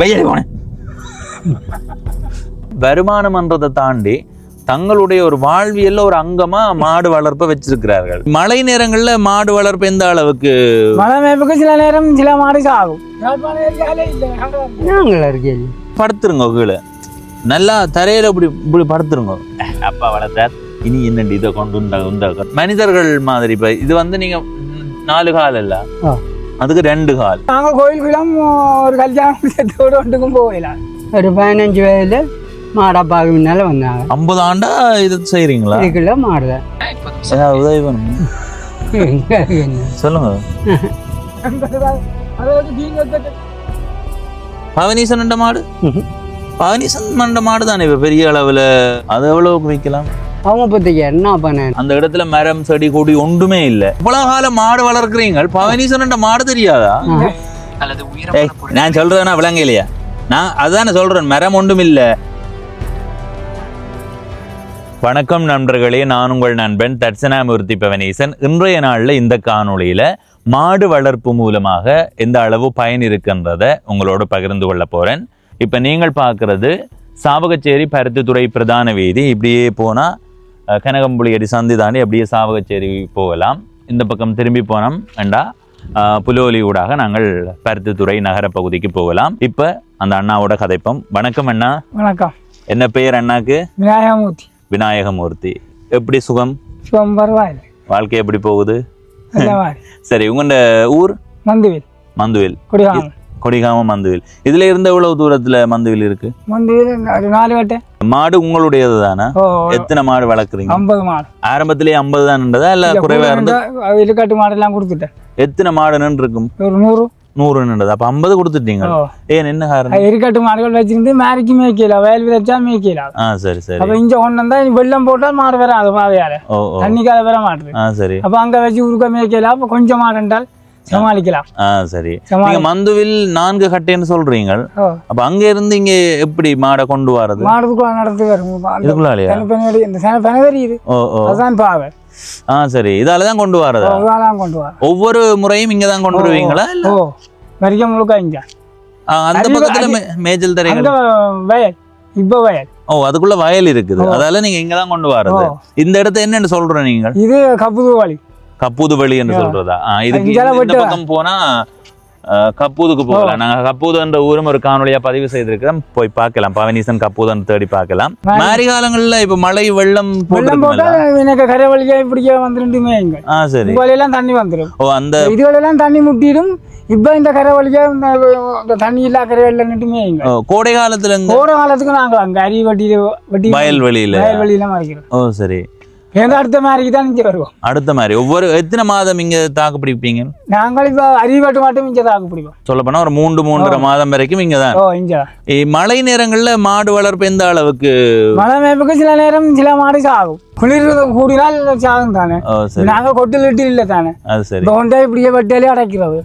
வெயில் போனேன். வருமானம்ன்றதை தாண்டி தங்களுடைய ஒரு வாழ்வியல்ல ஒரு அங்கமா மாடு வளர்ப்பை வச்சிருக்கிறார்கள். மழை நேரங்கள்ல மாடு வளர்ப்பு எந்த அளவுக்கு? மழை மேய்ப்புக்கு சில நேரம் சில மாடு ஆகும். படுத்துருங்க கீழே, நல்லா தரையில இப்படி இப்படி படுத்துருங்க. அப்பா வளர்த்தார், இனி என்னண்டு இதை கொண்டு மனிதர்கள் மாதிரி. இப்ப இது வந்து நீங்க 4 கால் இல்ல, அதுக்கு 2 கால். நாங்க கோயிலுக்குலாம் ஒரு கல்யாணத்தோடு ஒன்றுக்கும் போகலாம். ஒரு 15 வயதுல மாடப்பாக்கு முன்னால வந்தாங்க. 50 ஆண்டா இது செய்யறீங்களா? இதுக்குள்ள மாடுதான். உதவி பண்ணுங்க, சொல்லுங்க. பவனீசன் மாடு, பவனீசன் மாடு தானே இப்ப பெரிய அளவுல. அது எவ்வளவுக்கு விற்கலாம்? அவங்க பத்திக்கு என்ன பண்ண, அந்த இடத்துல மரம் செடி கொடி ஒன்றுமே இல்ல. இவ்வளவு காலம் மாடு வளர்க்குறீங்க, பவனீசன் மாடு தெரியாதா? நான் சொல்றேன்னா விளங்க இல்லையா? நான் அதுதானே சொல்றேன், மரம் ஒன்றும் இல்ல. வணக்கம் நண்பர்களே, நான் உங்கள் நண்பன் தட்சணாமூர்த்தி பவனீசன். இன்றைய நாளில் இந்த காணொளியில மாடு வளர்ப்பு மூலமாக எந்த அளவு பயன் இருக்கின்றத உங்களோட பகிர்ந்து கொள்ள போறேன். இப்ப நீங்கள் பார்க்கறது சாவகச்சேரி பருத்தித்துறை பிரதான வீதி. இப்படியே போனா கனகம்புளியடி சந்தி தாண்டி அப்படியே சாவகச்சேரி போகலாம். இந்த பக்கம் திரும்பி போனோம் வேண்டா புலோலி ஊடாக நாங்கள் பருத்தித்துறை நகர பகுதிக்கு போகலாம். இப்ப அந்த அண்ணாவோட கதைப்போம். வணக்கம் அண்ணா. வணக்கம். என்ன பெயர் அண்ணாக்கு? விநாயகமூர்த்தி. விநாயகமூர்த்தி. எப்படி சுகம்? சுகம் பரவாயில்லை. வாழ்க்கை எப்படி போகுது? சரி, உங்களோட ஊர்? மந்துவில். மந்துவில், கொடிகாமம் மந்துவில். இதுல இருந்து எவ்வளவு தூரத்துல மந்துவில் இருக்கு? மந்துவில் 4 வட்டை. மாடு உங்களுடையது தானே? எத்தனை மாடு வளர்க்குறீங்க? 50 மாடு. ஆரம்பத்திலேயே 50 தான் இருந்ததா இல்ல குறைவா இருந்தா? இருக்கட்டு மாடு எல்லாம் கொடுத்துட்டேன். எத்தனை மாடு நின்று இருக்கும்? ஒரு 100 நின்றது. அப்ப 50 கொடுத்துட்டீங்க. ஏன், என்ன காரணம்? இருக்கட்டு மாடுகள் வச்சிருந்து மேரிக்கு மேய்க்கல, வயல் விதைச்சா மேய்க்கல. சரி சரி. அப்ப இங்க ஒண்ணு தான் வெள்ளம் போட்டா மாடு வராது, பாதையால தண்ணிக்கால வர மாட்டுது. சரி. அப்ப அங்க வச்சு உருக்க மேய்க்கல. அப்ப கொஞ்சம் மாடு என்றால் சமாளிக்கலாம். சரி. நீங்க மந்துவில் 4 கட்டைன்னு சொல்றீங்க. அப்ப அங்க இருந்து இங்க எப்படி மாடை கொண்டு வரது? மாடுக்குள்ள நடந்து வரும். அதான் பாவை. சரி. இதாலதான் கொண்டு வரதா? ஒவ்வொரு முறையும் இங்கதான் கொண்டு வருவீங்களா? வரைக்கும் முழுக்க இங்க அந்த பக்கத்துல மேஜல் தரைகள் வயல். இப்ப வயல். அதுக்குள்ள வயல் இருக்குது, அதால நீங்க இங்கதான் கொண்டு வரது. இந்த இடத்த என்னன்னு சொல்ற நீங்க? இது கப்புது வழி. கப்பூது வழி என்று சொல்றதா? இதுக்கு இந்த பக்கம் போனா கப்பூதுக்கு போகலாம். நாங்க கப்பூது என்ற ஊரும் ஒரு காணொலியா பதிவு செய்திருக்கிறோம், போய் பார்க்கலாம். பவனீசன் கப்பூதன் தேடி பார்க்கலாம். மாரி காலங்கள்ல இப்ப மழை வெள்ளம் போட்டு கரை வழியா இப்படியே வந்துருந்துமே. சரி. எல்லாம் தண்ணி வந்துடும். அந்த இதுவெல்லாம் தண்ணி முட்டிடும். இப்ப இந்த கரை வழியா தண்ணி இல்லா கரை வெள்ளம்னுட்டுமே. கோடை காலத்துல காலத்துக்கு நாங்க அங்க அரி வட்டி வயல்வெளியில மறைக்கிறோம். சரி. அடுத்த மாதிரி தான் இங்க வருவோம். அடுத்த மாதிரி ஒவ்வொரு எத்தனை மாதம் இங்க தாக்கு பிடிப்பீங்க? நாங்கள் இப்ப அரிவாட்டு மட்டும் இங்க தாக்கு பிடிப்போம். சொல்ல போனா ஒரு 3-3.5 மாதம் வரைக்கும் இங்கதான். மழை நேரங்கள்ல மாடு வளர்ப்பு எந்த அளவுக்கு? மழை மேய்ப்புக்கு சில நேரம் சில மாடு சாகும். குளிர் கூடினால் சாகும் தானே. நாங்க கொட்டில் இட்டு இல்ல தானே. கொண்டே இப்படியே வட்டியாலே அடைக்கிறது.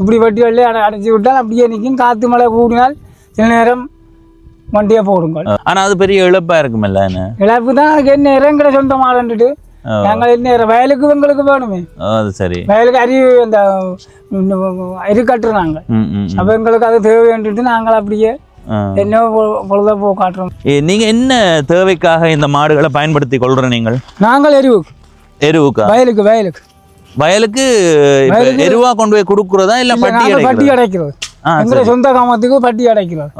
இப்படி வட்டி வள்ளி அடைச்சி விட்டால் அப்படியே நிற்கும். காத்து மழை கூடினால் சில நேரம் வண்டியை போடுங்க. ஆனா அது பெரிய இழப்பா இருக்குமில்ல? இழப்பு தான். என்ன இறங்கிற சொந்த மாடுன்ட்டு நாங்கள் என்ன வயலுக்கு எங்களுக்கு வேணுமே. சரி. வயலுக்கு அந்த அரி கட்டுறாங்க. அப்ப எங்களுக்கு அது தேவைன்ட்டு நாங்கள் அப்படியே என்ன பொழுத போ காட்டுறோம். நீங்க என்ன தேவைக்காக இந்த மாடுகளை பயன்படுத்தி கொள்ற? நீங்கள்? நாங்கள் எருவுக்கா? வயலுக்கு எருவா கொண்டு போய் கொடுக்குறதா இல்ல பட்டி அடைக்கிறது? எங்க சொந்த காமத்துக்கு பட்டி அடைக்கிறது.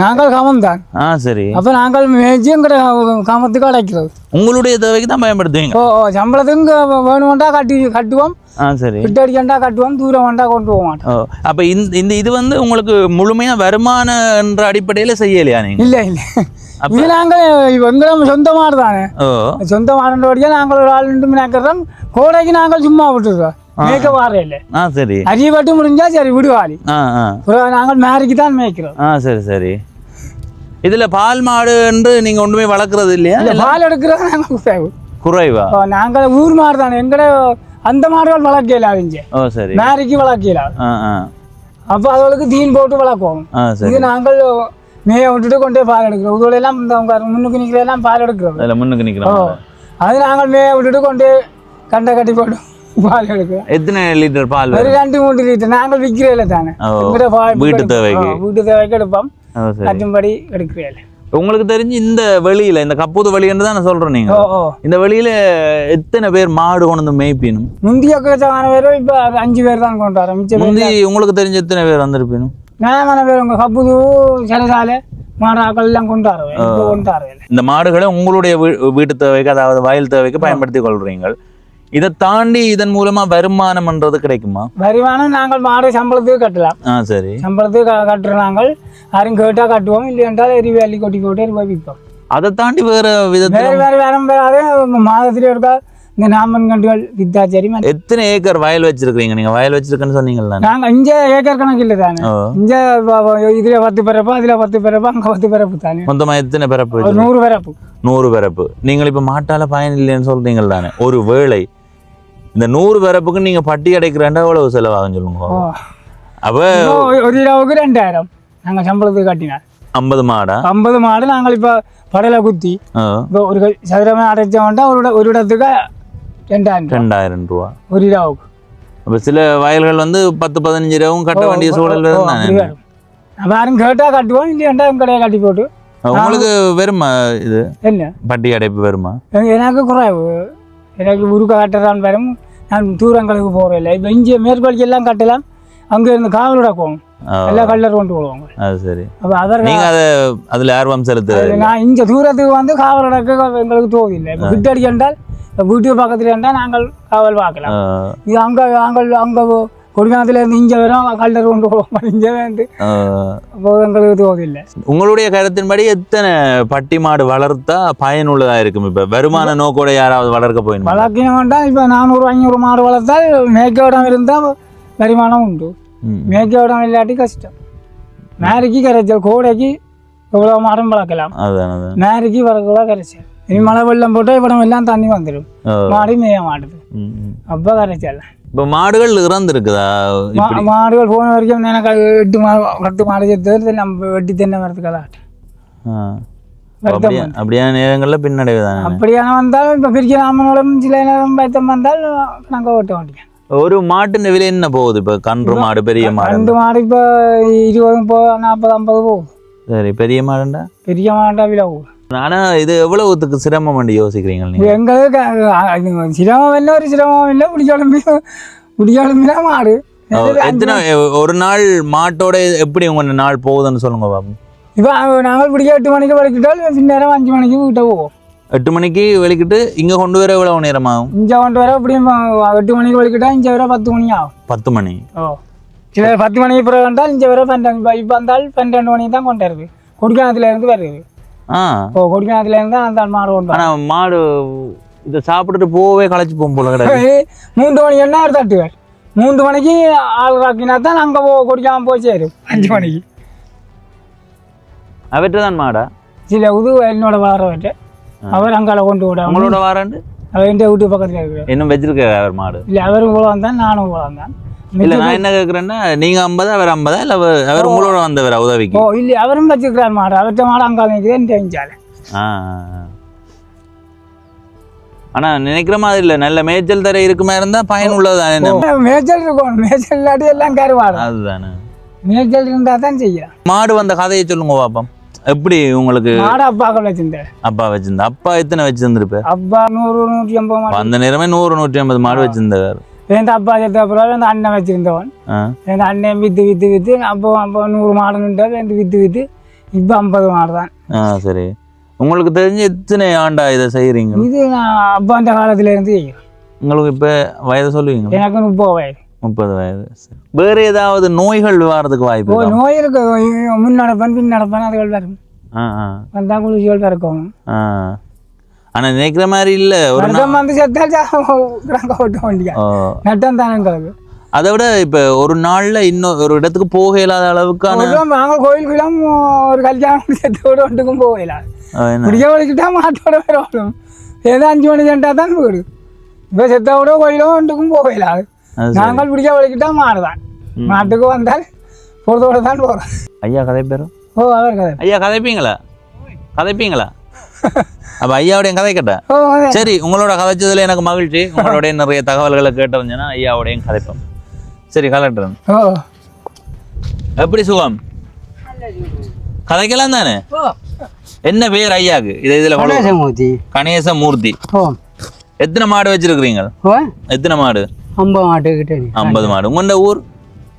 நாங்கள் காமம் தான். சரி. அப்ப நாங்கள் மேய்ச்சிங்கிற காமத்துக்கு அடைக்கிறது. உங்களுடைய தேவைக்கு தான் பயன்படுத்துவீங்க? சம்பளத்துக்கு வேணும்டா கட்டுவோம். சரி. விட்டடிக்கண்டா கட்டுவோம், தூரம் வேண்டா கொண்டு போக மாட்டோம். அப்ப இந்த இது வந்து உங்களுக்கு முழுமையா வருமானம் என்ற அடிப்படையில செய்யலையா நீங்க? இல்ல இல்ல. இது நாங்கள் எங்களும் சொந்த மாடு தானே. சொந்த மாடுன்றபடியா நாங்கள் ஒரு ஆள் நினைக்கிறோம். கோடைக்கு நாங்கள் சும்மா விட்டுருக்கோம். மேய்க்க வார இல்ல. சரி. அரிய வட்டு முடிஞ்சா சரி விடுவாளி. நாங்கள் மேரிக்கு தான் மேய்க்கிறோம். சரி சரி. இதுல பால் மாடு என்று நீங்க ஒன்றுமே வளர்க்கறது இல்லையா? பால் எடுக்கிறது நாங்கள் குறைவா? நாங்கள் ஊர் மாடு தானே. எங்கட அந்த மாடுகள் வளர்க்கல. சரி. மேரிக்கு வளர்க்கல. அப்ப அவளுக்கு தீன் போட்டு வளர்க்குவோம். இது நாங்கள் மேய விட்டுட்டு கொண்டே பால் எடுக்கிறோம். இதுவெல்லாம் முன்னுக்கு நிக்கிறதெல்லாம் பால் எடுக்கிறோம். முன்னுக்கு நிக்கிறோம். அது நாங்கள் மேய விட்டுட்டு கொண்டே கண்டை கட்டி போட்டோம். பால் எடுக்கிறோம். எத்தனை லிட்டர் பால் ஒரு 2-3 லிட்டர் நாங்கள் விற்கிறதில்ல தானே. வீட்டு தேவைக்கு வீட்டு தேவைக்கு எடுப்போம். மற்றும்படி எடுக்கிறதில்ல. உங்களுக்கு தெரிஞ்சு இந்த வெளியில இந்த கப்பூது வெளின்னு தான் சொல்றேன். நீங்க இந்த வெளியில எத்தனை பேர் மாடு கொண்டு வந்து மேய்ப்பினும்? முந்தைய பேரும் இப்ப 5 பேர் தான் கொண்டு வரோம். முந்தி உங்களுக்கு தெரிஞ்ச எத்தனை பேர் வந்திருப்பினும்? நியாயமான பேர் உங்க கப்புது சிலசாலை மாடாக்கள் எல்லாம் கொண்டு வரவேன். இந்த மாடுகளை உங்களுடைய வீட்டு தேவைக்கு அதாவது வயல் தேவைக்கு பயன்படுத்தி கொள்றீங்க. இதை தாண்டி இதன் மூலமா வருமானம்ன்றது கிடைக்குமா? வருமானம் நாங்கள் மாடு சம்பளத்துக்கு கட்டலாம். சரி, சம்பளத்துக்கு கட்டுறோம். நாங்கள் யாரும் கேட்டா கட்டுவோம், இல்லை என்றால் எரிவேலி கொட்டி போட்டு விற்போம். அதை தாண்டி வேற விதத்தில் வேற மாதத்திலே இருக்கா இந்த நாமன் கண்டுகள் வித்தா. சரி, எத்தனை ஏக்கர் வயல் வச்சிருக்கீங்க? நீங்க வயல் வச்சிருக்கேன்னு சொன்னீங்களா? நாங்க இங்க ஏக்கர் கணக்கு இல்லை தானே. இங்க இதுல 10 பிறப்பு, அதுல 10 பிறப்பு, அங்க 10 பிறப்பு தானே. மொத்தமா எத்தனை பிறப்பு? 100 பிறப்பு. 100 பிறப்பு. நீங்கள் இப்ப மாட்டால பயன் இல்லைன்னு சொல்றீங்க தானே. ஒரு வேளை இந்த 100 பிறப்புக்கு நீங்க பட்டி அடைக்கிறேன்டா எவ்வளவு செலவாகும் சொல்லுங்க. அப்ப ஒரு கிலோவுக்கு 2000 நாங்க சம்பளத்துக்கு கட்டினார். 50 மாடா? 50 மாடு நாங்கள் இப்ப படையில குத்தி ஒரு சதுரமே அடைச்சோம்னா ஒரு இடத்துக்கு 2000 ரூபா ஒரு கிலோவுக்கு. அப்ப சில வயல்கள் வந்து 10-15 ரூபாவும் கட்ட வேண்டிய சூழல் தானே. யாரும் கேட்டா கட்டுவோம், இல்லையாண்டா கடையை கட்டி போட்டு. உங்களுக்கு வருமா இது? என்ன பட்டி அடைப்பு வருமா? எனக்கு குறைவு. எனக்கு உருக்க கட்டுறான்னு வரும். நான் தூரங்களுக்கு போகிறதில்லை. இப்போ இங்கே மேற்கொள்கை எல்லாம் கட்டலாம். அங்கே இருந்து காவலோட போவோம், எல்லா கல்லர் கொண்டு போடுவாங்க. அது சரி. அப்போ அதில் ஆர்வம் செலுத்துறது. நான் இங்கே தூரத்துக்கு வந்து காவலோடக்கு எங்களுக்கு தோதில்லை. இப்போ விட்டு அடிக்கின்றால் வீட்டு பக்கத்தில் இருந்தால் நாங்கள் காவல் பார்க்கலாம். இது அங்கே கொடிக்கானத்துல இருந்து இங்கே வரும் கல்லர் கொண்டு போவோம். இங்கே வந்து அப்போ எங்களுக்கு தோதில்லை. உங்களுடைய கருத்தின்படி எத்தனை பட்டி மாடு வளர்த்தா பயனுள்ளதா இருக்கும்? இப்ப வருமான நோக்கோட யாராவது வளர்க்க போயிடும் வளர்க்கணும்டா. இப்ப 400-500 மாடு வளர்த்தால் மேய்க்க இடம் இருந்தால் வருமானம் உண்டு. மேய்க்க இடம் இல்லாட்டி கஷ்டம். மேரிக்கு கரைச்சல், கோடைக்கு எவ்வளவு மாடும் வளர்க்கலாம். மேரிக்கு வரக்குள்ள கரைச்சல். இனி மழை வெள்ளம் போட்டால் இவ்விடம் எல்லாம் தண்ணி வந்துடும், மாடு மேய மாட்டுது. அப்போ கரைச்சல். இப்போ மாடுகள் இறந்துருக்குதா? மாடுகள் போன வரைக்கும் எனக்கு 10 மாடு சேர்த்து நம்ம வெட்டி தென்னை மரத்துக்கதான். அப்படியான நேரங்களில் பின்னடைவு தானே. அப்படியான வந்தாலும் இப்போ பிரிக்க நாமளும் சில நேரம் பயத்தம் வந்தால் நாங்கள் ஓட்ட மாட்டேங்க. ஒரு மாட்டு விலை என்ன போகுது? இப்போ கன்று மாடு, பெரிய மாடு? கன்று மாடு இப்போ 20 40-50 போகுது. சரி, பெரிய மாடுண்டா? பெரிய மாடுண்டா விலை போகுது. ஆனா இது எவ்வளவுத்துக்கு சிரமம் பண்ணி யோசிக்கிறீங்க நீங்க? எங்களுக்கு சிரமம் இல்லை, ஒரு சிரமம் இல்லை. பிடிக்காலுமே மாடு. எத்தனை ஒரு நாள் மாட்டோட எப்படி உங்க நாள் போகுதுன்னு சொல்லுங்க பாப்போம். இப்போ நாங்கள் பிடிக்க 8 மணிக்கு வலிக்கிட்டால் பின்னேரம் 5 மணிக்கு வீட்டை போவோம். 8 மணிக்கு வலிக்கிட்டு இங்க கொண்டு வர எவ்வளவு நேரம் ஆகும்? இங்க கொண்டு வர அப்படியும் 8 மணிக்கு வலிக்கிட்டா இங்க வர 10 மணி ஆகும். 10 மணி? சில 10 மணிக்கு பிறகு வந்தால் இங்க வர 12. இப்போ வந்தால் 12 மணிக்கு தான் கொண்டு வருது. கொடிக்கானத்துல இருந்து வருது. கொடிக்கானத்துல இருந்து அந்த மாடு கொண்டு. ஆனா மாடு இதை சாப்பிட்டுட்டு போவே களைச்சு போகும் போல கிடையாது. 3 மணிக்கு என்ன தட்டுவார். 3 மணிக்கு ஆள் ராக்கினா தான் அங்கே கொடிக்காம போய் சேரும். 5 மணிக்கு அவற்றை மாடா சில என்னோட வாரவற்றை அவர் அங்கால கொண்டு விட. உங்களோட வாரண்டு அவர் எந்த வீட்டு பக்கத்துல இருக்கிறார். இன்னும் வச்சிருக்காரு அவர் மாடு? இல்லை, அவரும் கூட வந்தான், நானும் கூட வந்தான். இல்ல, நான் என்ன கேட்குறேன்னா, நீங்க 50 அவர் 50 இல்ல அவர் உங்களோட வந்தவர் உதவிக்கு? இல்லை, அவரும் வச்சிருக்கிறார் மாடு. அவர்கிட்ட மாடு அங்கால நிற்குதுன்னு தெரிஞ்சால. ஆனா நினைக்கிற மாதிரி இல்ல, நல்ல மேய்ச்சல் தர இருக்குமா இருந்தா பயன் உள்ளதானே. மேய்ச்சல் இருக்கும், மேய்ச்சல் இல்லாட்டி எல்லாம் கருவாடு. அதுதானே, மேய்ச்சல் இருந்தா தான் செய்யலாம். மாடு வந்த கதையை சொல்லுங்க பாப்போம். எப்படி உங்களுக்கு? மாடு அப்பாக்கள் வச்சிருந்தாரு. அப்பா வச்சிருந்தா? அப்பா எத்தனை வச்சிருந்திருப்பாரு? அப்பா 100-150 மாடு. அந்த நேரமே 100-150 மாடு வச்சிருந்தாரு. எந்த அப்பா சேர்த்த அப்புறம் அந்த அண்ணன் வச்சிருந்தவன். எந்த அண்ணன் வித்து அப்போ 100 மாடு நின்றாரு. வித்து இப்போ 50 மாடு தான். சரி, உங்களுக்கு தெரிஞ்சு எத்தனை ஆண்டா இதை செய்யறீங்க? இது நான் அப்பா அந்த காலத்துல இருந்து செய்யறேன். உங்களுக்கு இப்ப வயது சொல்லுவீங்க? எனக்கு 30 வயது. 30 வயது. வேற ஏதாவது நோய்கள் வரதுக்கு வாய்ப்பு? நோய் இருக்கு. முன் நடப்பேன், பின் நடப்பேன், அதுகள் வரும். வந்தா குளிச்சுகள் பிறக்கும். ஆனா நினைக்கிற மாதிரி இல்ல. ஒரு வந்து நட்டம் தானே எங்களுக்கு. அதை விட இப்ப ஒரு நாள்ல இன்னும் ஒரு இடத்துக்கு போக இயலாத அளவுக்கான. நாங்க கோயிலுக்கெல்லாம் ஒரு கல்யாணம் செத்தோட ஒன்றுக்கும் போக இயலாது. பிடிக்க வலிக்கிட்டா மாட்டோட வரும். ஏதோ 5 மணி சென்டா தான் போயிடு. இப்ப செத்தோட கோயிலும் ஒன்றுக்கும் போக இயலாது. நாங்கள் பிடிக்க வலிக்கிட்டா மாடுதான். மாட்டுக்கு வந்தால் பொறுத்தோட தான் போறோம். ஐயா கதை பேரும்? அவர் கதை. ஐயா கதைப்பீங்களா? அப்ப ஐயாவுடைய கதை கேட்டேன். ஓ அதே. சரி, உங்களோட கதைச்சதுல எனக்கு மகிழ்ச்சி. உங்களுடைய நிறைய தகவல்களை கேட்டறிஞ்சேன்னா ஐயாவுடையும் கதைப்போம். சரி கலெக்டர், ஓ எப்படி சுகம்? கதைக்கலாம் தானே? என்ன பேர் ஐயாக்கு? இதுல கணேசமூர்த்தி. கணேசமூர்த்தி. ஓ எத்தனை மாடு வச்சிருக்கிறீங்க? ஓ எத்தனை மாடு? 50 மாட்டுக்கிட்ட 50 மாடு. உங்களோட ஊர்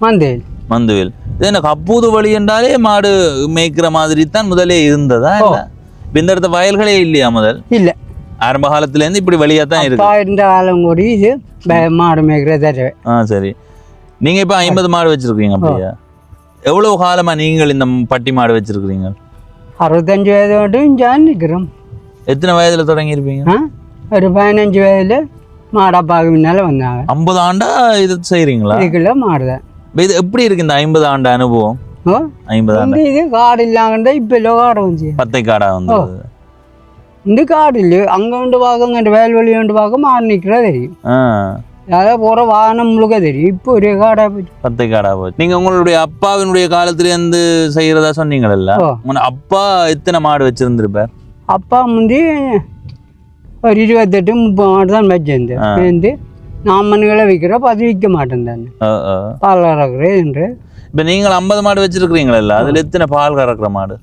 மந்தேல். மந்துவில். இது எனக்கு அப்பூது வழி என்றாலே மாடு மேய்க்கிற மாதிரி தான் முதலே இருந்ததா? இல்ல இப்ப இந்த இடத்த வயல்களே இல்லையா முதல்? இல்லை, ஆரம்ப காலத்துல இருந்து இப்படி வழியா தான் இருக்கு. இருந்த காலம் கூடி இது மாடு மேய்க்கிற தடவை. சரி, நீங்க இப்ப 50 மாடு வச்சிருக்கீங்க அப்படியா? எவ்வளவு காலமா நீங்கள் இந்த பட்டி மாடு வச்சிருக்கிறீங்க? 65 வயது மட்டும் இங்கே நிற்கிறோம். எத்தனை வயதுல தொடங்கி இருப்பீங்க? ஒரு 15 வயதுல மாடப்பாக்கு முன்னால வந்தாங்க. 50 ஆண்டா இது செய்றீங்களா? இதுக்குள்ள மாடுதான். இது எப்படி இருக்கு இந்த 50 ஆண்டு அனுபவம்? ஓ 50 ஆண்டு இது காடு இல்லாங்கண்டா இப்ப இல்லை காடு வந்து பத்தை காடா வந்தது. இந்த காடு இல்லை, அங்க வந்து பார்க்க அங்கே வயல்வெளி வந்து பார்க்க மாடு நிற்கிறா தெரியும். அதாவது போற வாகனம் முழுக்க தெரியும். இப்போ ஒரே காடா போச்சு, பத்தை காடா போச்சு. நீங்க உங்களுடைய அப்பாவினுடைய காலத்துல இருந்து செய்யறதா சொன்னீங்கல்ல, உங்க அப்பா எத்தனை மாடு வச்சிருந்திருப்பார்? அப்பா முந்தி ஒரு 28-30 மாடு தான் வச்சிருந்தேன். வந்து நாமன்களை விற்கிற அது விற்க மாட்டேன் தானே, பால் கறக்குறேன் என்று. இப்ப நீங்கள் 50 மாடு வச்சிருக்கிறீங்களா, அதுல எத்தனை பால் கறக்குற மாடு?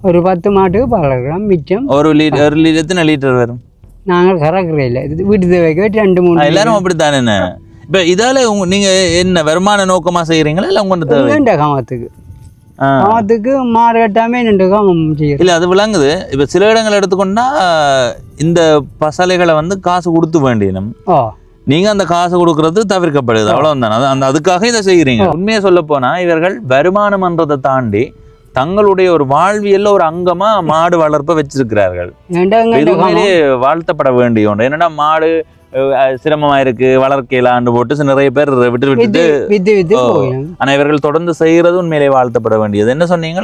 ஒரு 10 மாட்டுக்கு பால் கறக்குறோம். மிச்சம் ஒரு லிட்டர் எத்தனை லிட்டர் வரும்? நாங்கள் கறக்குறே இல்லை, வீட்டு தேவைக்கு 2-3. எல்லாரும் அப்படித்தானே. இப்ப இதால நீங்க என்ன வருமான நோக்கமா செய்யறீங்களா இல்ல உங்க தேவை? காமத்துக்கு மாடு கட்டாமே 2 காமம் செய்யும். இல்ல அது விளங்குது. இப்ப சில இடங்கள் எடுத்துக்கொண்டா இந்த பசலைகளை வந்து காசு கொடுத்து வேண்டியனும், நீங்க அந்த காசு கொடுக்கறது தவிர்க்கப்படுது, அவ்வளவுதான். அந்த அதுக்காக இதை செய்யறீங்க. உண்மையை சொல்ல போனா இவர்கள் வருமானம்ன்றதை தாண்டி தங்களுடைய ஒரு வாழ்வியல்ல ஒரு அங்கமா மாடு வளர்ப்ப வச்சிருக்கிறார்கள். இதுவுமே வாழ்த்தப்பட வேண்டிய ஒன்று. என்னன்னா மாடு சிரமமா இருக்கு வளர்க்கலான்னு போட்டு நிறைய பேர் விட்டு ஆனா இவர்கள் தொடர்ந்து செய்யறது உண்மையிலே வாழ்த்தப்பட வேண்டியது. என்ன சொன்னீங்க?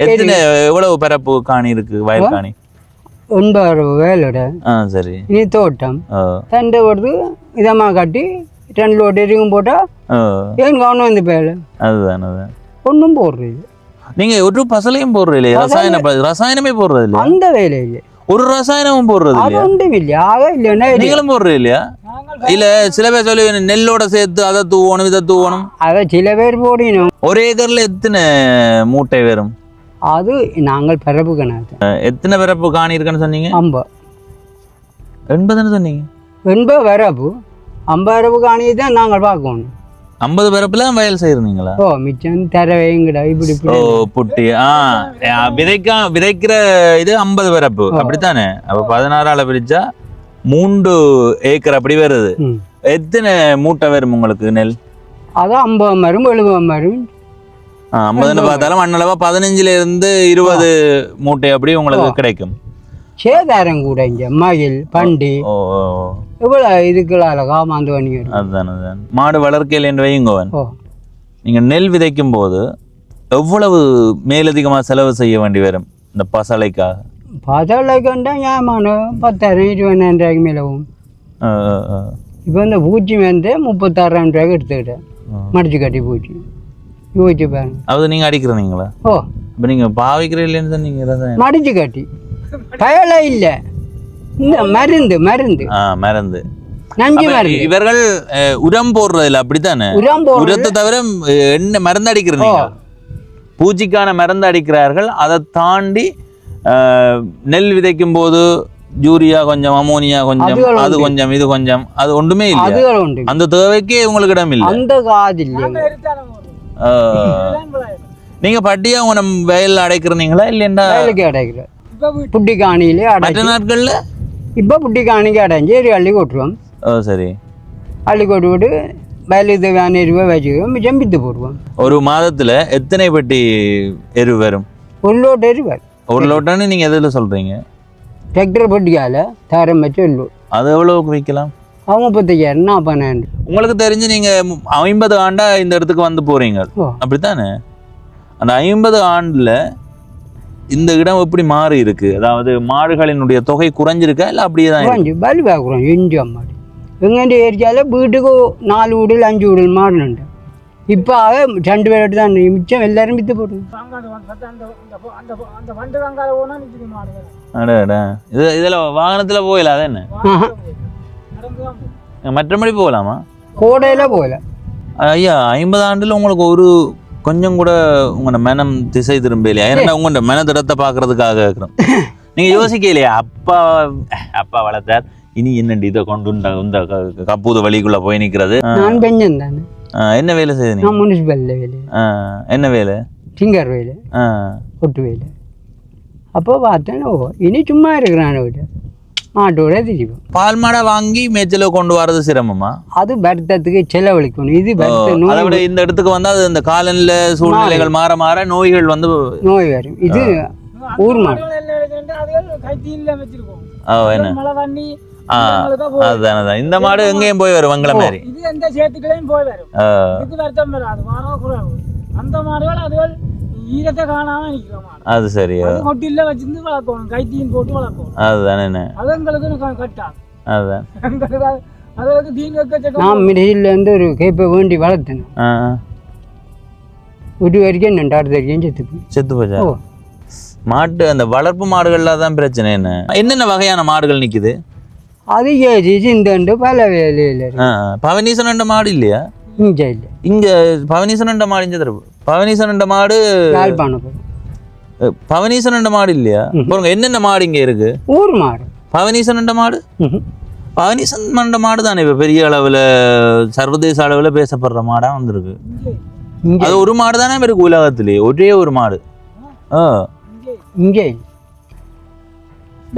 எத்தனை எவ்வளவு பரப்பு காணி இருக்கு, வயல் காணி? 9 வேலோட. சரி, இனி தோட்டம் தண்டை போடுறது இதமா கட்டி 2 லோட் எரியும் போட்டா ஏன் கவனம் வந்து பேல. அதுதான் ஒன்றும் போடுறது. நீங்க ஒரு பசலையும் போடுறது இல்லையா? ரசாயனமே போடுறது இல்லையா? அந்த வேலை இல்லை, ஒரு ரசாயனமும் போடுறது இல்லையா? ஒன்றும் இல்லையா? நீங்களும் போடுறது இல்லையா? இல்ல சில பேர் சொல்லி நெல்லோட சேர்த்து அதை தூவணும் இதை தூவணும். அதை சில பேர் போடணும். ஒரு ஏக்கர்ல எத்தனை மூட்டை வரும்? அது நாங்கள் பிறப்பு கணக்கு. எத்தனை பிறப்பு காணி இருக்குன்னு சொன்னீங்க? 50. 80 சொன்னீங்க. 80 பிறப்பு. 50 பிறப்பு காணியை தான் நாங்கள் பார்க்கணும். 50 பிறப்புல வயல் செய்யறீங்களா? ஓ மிச்சம் தரவைங்கடா இப்படி. ஓ புட்டி. விதைக்கிற இது 50 பிறப்பு அப்படித்தானே? அப்ப 16ஆல பிரிச்சா 3 ஏக்கர் அப்படி வருது. எத்தனை மூட்டை வரும் உங்களுக்கு நெல்? அதான் 50 வரும் 70 வரும். 50 பார்த்தாலும் மண்ணளவா 15ல இருந்து 20 மூட்டை அப்படி உங்களுக்கு கிடைக்கும். சேதாரம் கூட இங்க மயில் பண்டி இவ்வளவு இதுக்குள்ள காமாந்து வணிகம். அதுதான் மாடு வளர்க்கையில் என்று வைங்கோவன். நீங்க நெல் விதைக்கும் போது எவ்வளவு மேலதிகமா செலவு செய்ய வேண்டி வரும் இந்த பசலைக்காக? பசலைக்குண்டா ஏமான 10,000-20,000 ரூபாய்க்கு மேலவும். இப்போ இந்த பூச்சி வந்து 36,000 ரூபாய்க்கு எடுத்துக்கிட்டேன். மடிச்சு கட்டி பூச்சி யோசிச்சு பாருங்க. அது நீங்க அடிக்கிறீங்களா? ஓ இப்போ நீங்க பாவிக்கிற இல்லைன்னு சொன்னீங்க. மடிச்சு கட்டி பயல இல்ல, இந்த மருந்து மருந்து மருந்து நஞ்சு மருந்து. இவர்கள் உரம் போடுறது இல்லை அப்படித்தானே? உரத்தை தவிர என்ன மருந்து அடிக்கிறீங்க? பூச்சிக்கான மருந்து அடிக்கிறார்கள். அதை தாண்டி நெல் விதைக்கும் போது யூரியா கொஞ்சம், அமோனியா கொஞ்சம், அது கொஞ்சம், இது கொஞ்சம், அது ஒன்றுமே இல்லை. அந்த தேவைக்கே உங்களுக்கு இடம் இல்லை. அந்த காது இல்லை. நீங்க பட்டியா உன வயல்ல அடைக்கிறீங்களா இல்லையா? வயலுக்கு அடைக்கிற புட்டி காணியிலே மற்ற நாட்கள்ல இப்போ புட்டி காணிக்கு அடைஞ்சி அள்ளி கொட்டுவோம். சரி, அள்ளி கொட்டு விட்டு வயலுக்கு தேவையான எருவை வச்சுக்குவோம். மிச்சம் பித்து போடுவோம். ஒரு மாதத்துல எத்தனை பெட்டி எரு வரும்? 1 லோட் எரு வரும். 1 லோட்டான்னு நீங்க எதுல சொல்றீங்க? டிராக்டர் பொட்டிக்கால தரம் வச்சு 1 லோட். அது எவ்வளவுக்கு விற்கலாம்? 35,000 40,000. உங்களுக்கு தெரிஞ்சு நீங்க 50 ஆண்டா இந்த இடத்துக்கு வந்து போறீங்க அப்படித்தானே? அந்த 50 ஆண்டுல இந்த இடம் எப்படி மாறி இருக்கு? அதாவது மாடுகளினுடைய தொகை குறைஞ்சிருக்கா இல்ல அப்படியே தான்? பல்வா குறைஞ்சு. மாடு எங்கே ஏரிச்சால வீட்டுக்கு 4 வீடுகள் 5 வீடுகள் மாடுண்டு. இப்போ 2 பேரோட்டு தான் மிச்சம் எல்லாரும் வித்து போட்டு. இதில் வாகனத்தில் போகல அது என்ன மற்றபடி போகலாமா? கோடையில போகல ஐயா. 50 ஆண்டுல உங்களுக்கு ஒரு கொஞ்சம் கூட உங்களோட மனம் திசை திரும்பலையா? ஏன்னா உங்களோட மனதிடத்தை பார்க்கறதுக்காக இருக்கிறோம். நீங்க யோசிக்கலையா? அப்பா வளர்த்தார், இனி என்னண்டு இதை கொண்டு இந்த கப்பூத வழிக்குள்ள போய் நிற்கிறது. நான் பெஞ்சன் தானே. என்ன வேலை செய்யுங்க? முனிசிபல்ல வேலை. என்ன வேலை? டிங்கர் வேலை, ஒட்டு வேலை. அப்போ பார்த்தேன், ஓ இனி சும்மா இருக்கிறான் வீட்டு மாட்டோட திரிப்போம். பால் மாடை வாங்கி மேய்ச்சல கொண்டு வரது சிரமமா? அது வருத்தத்துக்கு செலவழிக்கணும். இது அதை விட இந்த இடத்துக்கு வந்து அது இந்த காலநிலை சூழ்நிலைகள் மாற மாற நோய்கள் வந்து நோய் வரும். இது ஊர் மாடு. அதுதான் இந்த மாடு எங்கேயும் போய் வரும் வங்கள மாதிரி. அந்த மாடுகள் அதுகள் ஈரத்தை காணாம நிக்கிறோம். அது சரியா? கொட்டில வச்சிருந்து வளர்க்கணும், கைத்தீன் போட்டு வளர்க்கணும். அதுதானே. அது எங்களுக்கு கட்டா. அதுதான். அதுக்கு தீன் வைக்க நான் மிடில் வந்து ஒரு கேப்பை வேண்டி வளர்த்தேன். ஒரு வரைக்கும் 2 வரைக்கும் செத்து போச்சா? மாட்டு அந்த வளர்ப்பு மாடுகள்ல தான் பிரச்சனை. என்னென்ன வகையான மாடுகள் நிக்குது? அது இந்த பல வேலையில பவனீசன் மாடு இல்லையா? இங்க இல்ல. இங்க பவனீசன் மாடு இங்க தரப்பு. பவனீசன் மாடு பவனீசன் மாடு இல்லையா? பாருங்க என்னென்ன மாடு இங்க இருக்கு. ஊர் மாடு. பவனீசன் மாடு பவனீசன் மாடு தானே இப்ப பெரிய அளவுல சர்வதேச அளவுல பேசப்படுற மாடா வந்திருக்கு. அது ஒரு மாடு தானே இருக்கு உலகத்திலேயே, ஒரே ஒரு மாடு. இங்க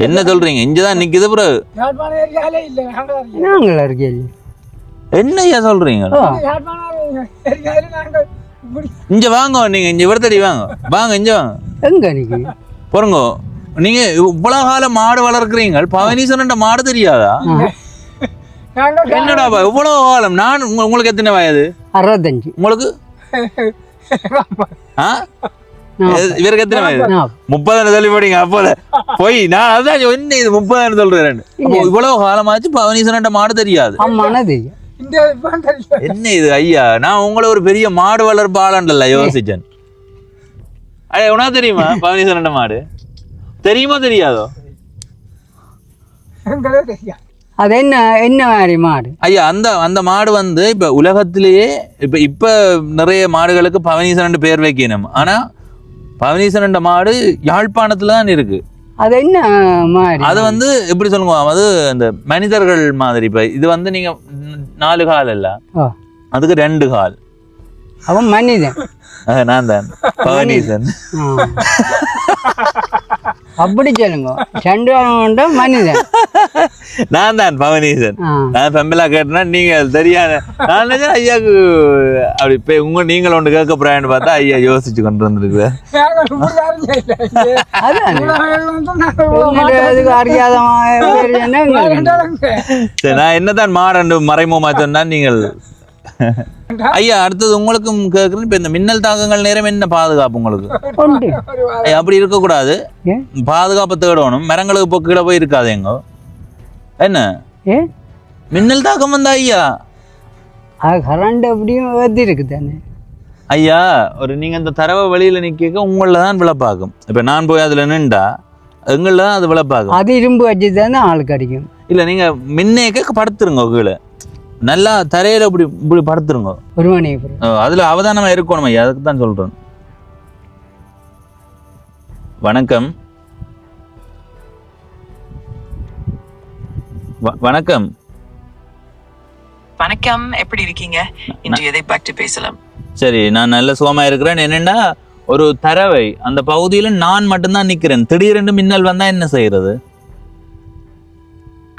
என்ன சொல்றீங்க? இங்கதான் நிக்குது. பிறகு நாங்களா இருக்கே. என்ன ஐயா சொல்றீங்க? இங்க வாங்க, நீங்க இங்க விடத்தடி வாங்க, வாங்க இங்க வாங்க. எங்க நீங்க பாருங்க, நீங்க இவ்வளவு காலம் மாடு வளர்க்குறீங்க, பவனீசன் மாடு தெரியாதா? என்னடா இவ்வளவு காலம்? நான் உங்களுக்கு எத்தனை வயது? 65. உங்களுக்கு இவருக்கு எத்தனை வயது? 30 சொல்லி போட்டீங்க. அப்போ போய் நான் அதான் என்ன இது 30 சொல்றேன். இவ்வளவு காலமாச்சு பவனீசன் மாடு தெரியாது. என்ன இது ஐயா? நான் உங்களை ஒரு பெரிய மாடு வளர்ப்பாளன்ல யோசிச்சேன். ஐயா உனக்கு தெரியுமா பவனீசன் மாடு? தெரியுமா தெரியாதோ? அது என்ன என்ன மாதிரி மாடு ஐயா? அந்த மாடு வந்து இப்ப உலகத்திலேயே இப்ப நிறைய மாடுகளுக்கு பவனீசன் பேர் வைக்கணும். ஆனா பவனீசன் மாடு யாழ்ப்பாணத்துல தான் இருக்கு. அது என்ன மாதிரி? அது வந்து எப்படி சொல்லுங்க, அது அந்த மனிதர்கள் மாதிரி. இப்ப இது வந்து நீங்க 4 கால் இல்ல, அதுக்கு 2 கால். அவன் மனிதன். நான் தான் பவனீசன். அப்படி சொல்லுங்க. 2 மனிதன். நான் தான் பவனீசன். நான் பெம்பலா கேட்டேன்னா நீங்க தெரியாத. நான் நினைச்சேன் ஐயாக்கு அப்படி நீங்கள் ஒன்று கேட்க போறான்னு பார்த்தா ஐயா யோசிச்சு கொண்டு வந்துருக்கு. சரி, நான் என்னதான் மாறண்டு மறைமுகமா சொன்னா நீங்கள் ஐயா. அடுத்தது உங்களுக்கும் கேட்குறேன். இப்போ இந்த மின்னல் தாக்கங்கள் நேரம் என்ன பாதுகாப்பு உங்களுக்கு? அப்படி இருக்கக்கூடாது, பாதுகாப்பு தேடணும். மரங்களுக்கு இப்போ கீழே போய் இருக்காது எங்க. என்ன மின்னல் தாக்கம் வந்தா ஐயா? கரண்ட் அப்படியும் இருக்கு தானே ஐயா. ஒரு நீங்க இந்த தரவை வெளியில நிக்க உங்கள தான் விளப்பாக்கும். இப்ப நான் போய் அதுல நின்றா எங்கள தான் அது விளப்பாக்கும். அது இரும்பு வச்சு தானே ஆளுக்கு அடிக்கும். இல்ல நீங்க மின்னேக்க படுத்துருங்க கீழே, நல்லா தரையில இப்படி இப்படி படுத்துருங்க. ஒரு மணி அதுல அவதானமா இருக்கணும் ஐயா, அதுக்கு தான் சொல்றேன். வணக்கம். வணக்கம். வணக்கம், எப்படி இருக்கீங்க? இன்று எதை பற்றி பேசலாம்? சரி, நான் நல்ல சுகமா இருக்கிறேன். என்னன்னா ஒரு தரவை அந்த பகுதியில நான் மட்டும்தான் நிக்கிறேன். திடீரென்று மின்னல் வந்தா என்ன செய்யறது?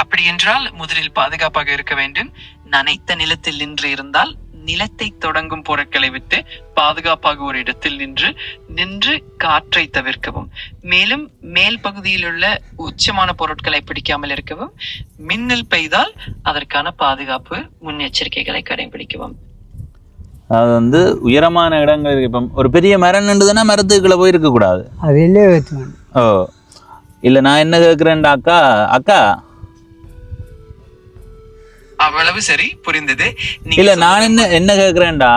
அப்படி என்றால் முதலில் பாதுகாப்பாக இருக்க வேண்டும். நனைத்த நிலத்தில் நின்று இருந்தால் நிலத்தை தொடங்கும் பொருட்களை விட்டு பாதுகாப்பாக ஒரு இடத்தில் நின்று காற்றை தவிர்க்கவும். மேலும் மேல் பகுதியில் உள்ள உச்சமான பொருட்களை பிடிக்காமல் இருக்கவும். மின்னல் பெய்தால் அதற்கான பாதுகாப்பு முன்னெச்சரிக்கைகளை கடைபிடிக்கவும். அது வந்து உயரமான இடங்கள் இருக்கு. இப்போ ஒரு பெரிய மரம் நின்றுதுன்னா மரத்துக்குள்ள போய் இருக்க கூடாது. ஓ இல்ல, நான் என்ன கேட்கிறேன்டா அக்கா, அவ்வளவு சரி, புரிந்தது. இல்ல நான் என்ன கேக்குறேன்டா,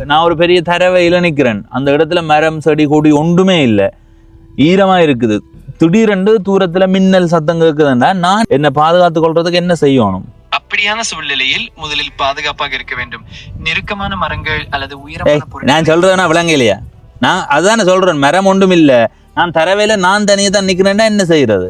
நான் ஒரு பெரிய தரவையில நிக்கிறேன். அந்த இடத்துல மரம் செடி கொடி ஒன்றுமே இல்லை, ஈரமா இருக்குது. திடீரென்று தூரத்துல மின்னல் சத்தம் கேக்குதுண்டா, நான் என்ன பாதுகாத்துக் கொள்றதுக்கு என்ன செய்யணும்? அப்படியான சூழ்நிலையில் முதலில் பாதுகாப்பாக இருக்க வேண்டும். நெருக்கமான மரங்கள் அல்லது உயரமான பொருட்கள். நான் சொல்றதுன்னா விளங்க இல்லையா? நான் அதுதானே சொல்றேன், மரம் ஒன்றும் இல்ல, நான் தரவையில நான் தனியே தான் நிக்கிறேன்டா, என்ன செய்யறது?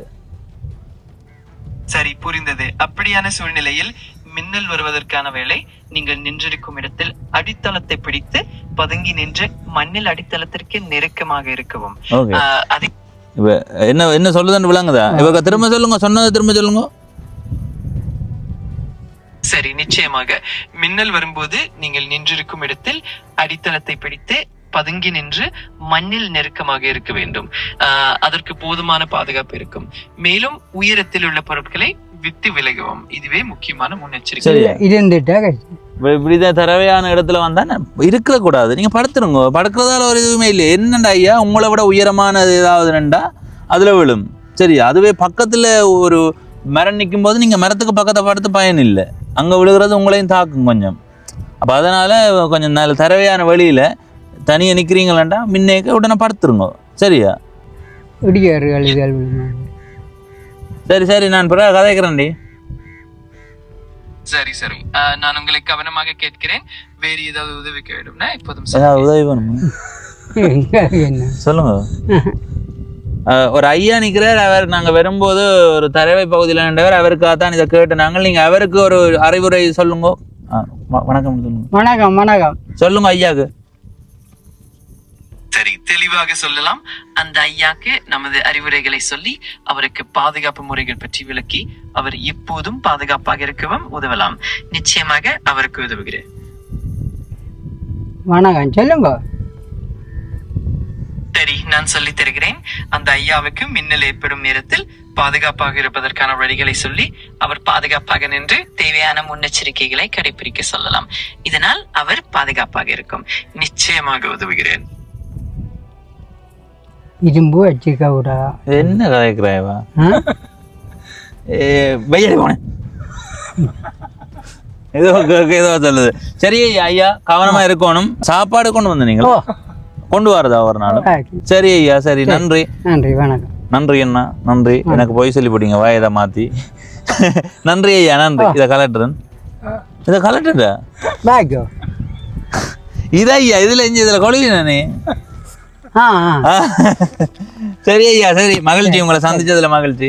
சரி, புரிந்தது. அப்படியான சூழ்நிலையில் மின்னல் வருவதற்கான வேலை, நீங்கள் நின்றிருக்கும் இடத்தில் அடித்தளத்தை பிடித்து பதுங்கி நின்று மண்ணில் அடித்தளத்திற்கு நெருக்கமாக இருக்கவும். என்ன என்ன சொல்லுதுன்னு விளங்குதா? இவங்க திரும்ப சொல்லுங்க, சொன்னது திரும்ப சொல்லுங்க. சரி, நிச்சயமாக. மின்னல் வரும்போது நீங்கள் நின்றிருக்கும் இடத்தில் அடித்தளத்தை பிடித்து பதுங்கி நின்று மண்ணில் நெருக்கமாக இருக்க வேண்டும். அதற்கு போதுமான பாதுகாப்பு இருக்கும். மேலும் உயரத்தில் உள்ள பொருட்களை விட்டு விலகவும். இதுவே முக்கியமான முன்னெச்சரிக்கை. இப்படிதான் தரவையான இடத்துல வந்தா இருக்க கூடாது, நீங்க படுத்துருங்க. படுக்கிறதால ஒரு இதுவுமே இல்லை. என்னண்டா ஐயா, உங்களை விட உயரமானது ஏதாவதுண்டா அதுல விழும். சரி, அதுவே பக்கத்துல ஒரு மரம் நிற்கும் போது நீங்க மரத்துக்கு பக்கத்தை படுத்து பயன் இல்லை, அங்க விழுகிறது உங்களையும் தாக்கும் கொஞ்சம். அப்ப அதனால கொஞ்சம் நல்ல தரவையான வழியில தனியா நிக்கிறீங்களாண்டா முன்னேக்க உடனே படுத்துருங்க. சரியா? சரி சரி, நான் பிறகு கதைக்கிறேன்டி. சரி சரி, நான் உங்களை கவனமாக கேட்கிறேன். வேறு ஏதாவது உதவி கேடும்னா இப்போதும் உதவி வேணும் சொல்லுங்க. ஒரு ஐயா நிற்கிறார், அவர் நாங்கள் வரும்போது ஒரு தரவை பகுதியில் நின்றவர், அவருக்காக தான் இதை கேட்டு நாங்கள். நீங்கள் அவருக்கு ஒரு அறிவுரை சொல்லுங்க. வணக்கம் சொல்லுங்க. வணக்கம் வணக்கம் சொல்லுங்க ஐயாக்கு. சரி, தெளிவாக சொல்லலாம். அந்த ஐயாக்கு நமது அறிவுரைகளை சொல்லி அவருக்கு பாதுகாப்பு முறைகள் பற்றி விளக்கி அவர் எப்போதும் பாதுகாப்பாக இருக்கவும் உதவலாம். நிச்சயமாக அவருக்கு உதவுகிறேன். வணக்கம், சொல்லுங்க. சரி, நான் சொல்லி தருகிறேன். அந்த ஐயாவுக்கு மின்னல் ஏற்படும் நேரத்தில் பாதுகாப்பாக இருப்பதற்கான வழிகளை சொல்லி அவர் பாதுகாப்பாக நின்று தேவையான முன்னெச்சரிக்கைகளை கடைபிடிக்க சொல்லலாம். இதனால் அவர் பாதுகாப்பாக இருக்கும். நிச்சயமாக உதவுகிறேன். இரும்பு வச்சுக்கா. என்ன கதைக்கிறாயவா? வெய்யடி போனேன் ஏதோ ஏதோ சொல்லுது. சரி ஐயா, கவனமா இருக்கணும். சாப்பாடு கொண்டு வந்து நீங்களா கொண்டு வரதா ஒரு நாள்? சரி ஐயா, சரி, நன்றி. நன்றி, வணக்கம். நன்றி அண்ணா, நன்றி. எனக்கு போய் சொல்லி போட்டீங்க வாயதை மாத்தி. நன்றி ஐயா, நன்றி. இதை கலெக்டர், இதை கலெக்டரா இதா ஐயா, இதுல இஞ்சி இதுல கொலையில நானே. சரி ஐயா, சரி, மகிழ்ச்சி, உங்களை சந்திச்சதுல மகிழ்ச்சி.